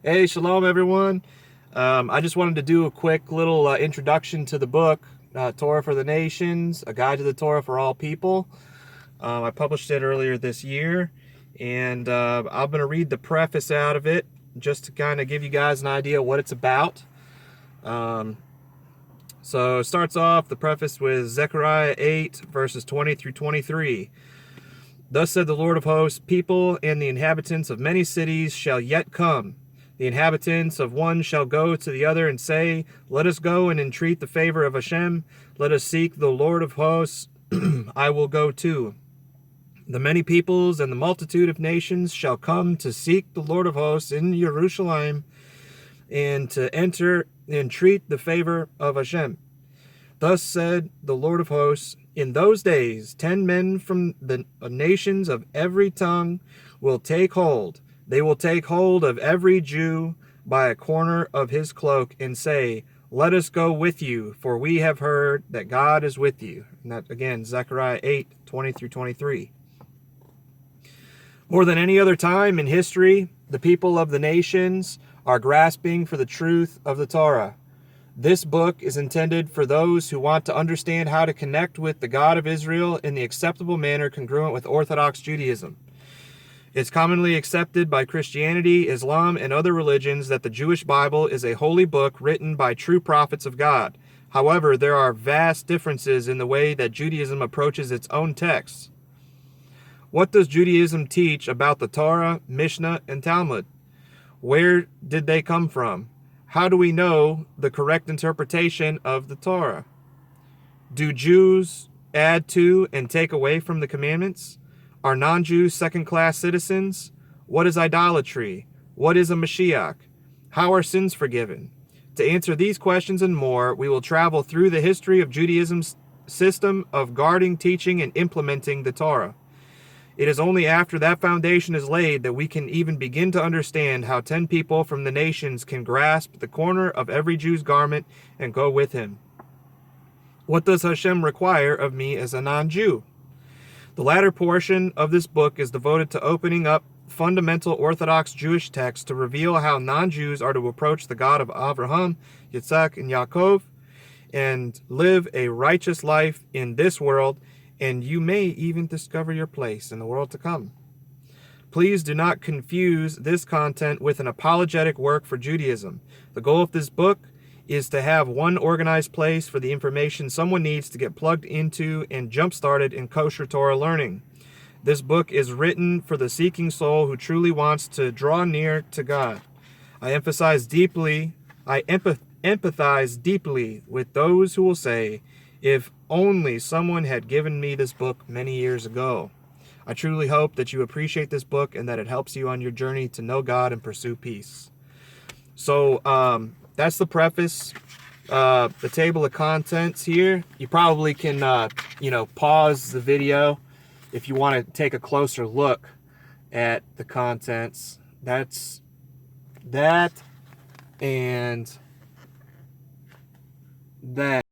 Hey, shalom, everyone. I just wanted to do a quick little introduction to the book, Torah for the Nations, A Guide to the Torah for All People. I published it earlier this year, and I'm going to read the preface out of it just to kind of give you guys an idea what it's about. So it starts off the preface with Zechariah 8, verses 20 through 23. Thus said the Lord of hosts, people and the inhabitants of many cities shall yet come. The inhabitants of one shall go to the other and say, let us go and entreat the favor of Hashem. Let us seek the Lord of hosts. I will go too. The many peoples and the multitude of nations shall come to seek the Lord of hosts in Jerusalem and to enter and entreat the favor of Hashem. Thus said the Lord of hosts, in those days 10 men from the nations of every tongue will take hold. They will take hold of every Jew by a corner of his cloak and say, let us go with you, for we have heard that God is with you. And that, again, Zechariah 8, 20 through 23. More than any other time in history, the people of the nations are grasping for the truth of the Torah. This book is intended for those who want to understand how to connect with the God of Israel in the acceptable manner congruent with Orthodox Judaism. It's commonly accepted by Christianity, Islam, and other religions that the Jewish Bible is a holy book written by true prophets of God. However, there are vast differences in the way that Judaism approaches its own texts. What does Judaism teach about the Torah, Mishnah, and Talmud? Where did they come from? How do we know the correct interpretation of the Torah? Do Jews add to and take away from the commandments? Are non-Jews second-class citizens? What is idolatry? What is a Mashiach? How are sins forgiven? To answer these questions and more, we will travel through the history of Judaism's system of guarding, teaching, and implementing the Torah. It is only after that foundation is laid that we can even begin to understand how 10 people from the nations can grasp the corner of every Jew's garment and go with him. What does Hashem require of me as a non-Jew? The latter portion of this book is devoted to opening up fundamental Orthodox Jewish texts to reveal how non-Jews are to approach the God of Abraham, Yitzhak, and Yaakov and live a righteous life in this world, and you may even discover your place in the world to come. Please do not confuse this content with an apologetic work for Judaism. The goal of this book is to have one organized place for the information someone needs to get plugged into and jump-started in kosher Torah learning. This book is written for the seeking soul who truly wants to draw near to God. I empathize deeply with those who will say, if only someone had given me this book many years ago. I truly hope that you appreciate this book and that it helps you on your journey to know God and pursue peace. So that's the preface, the table of contents here. You probably can, pause the video if you want to take a closer look at the contents. That's that and that.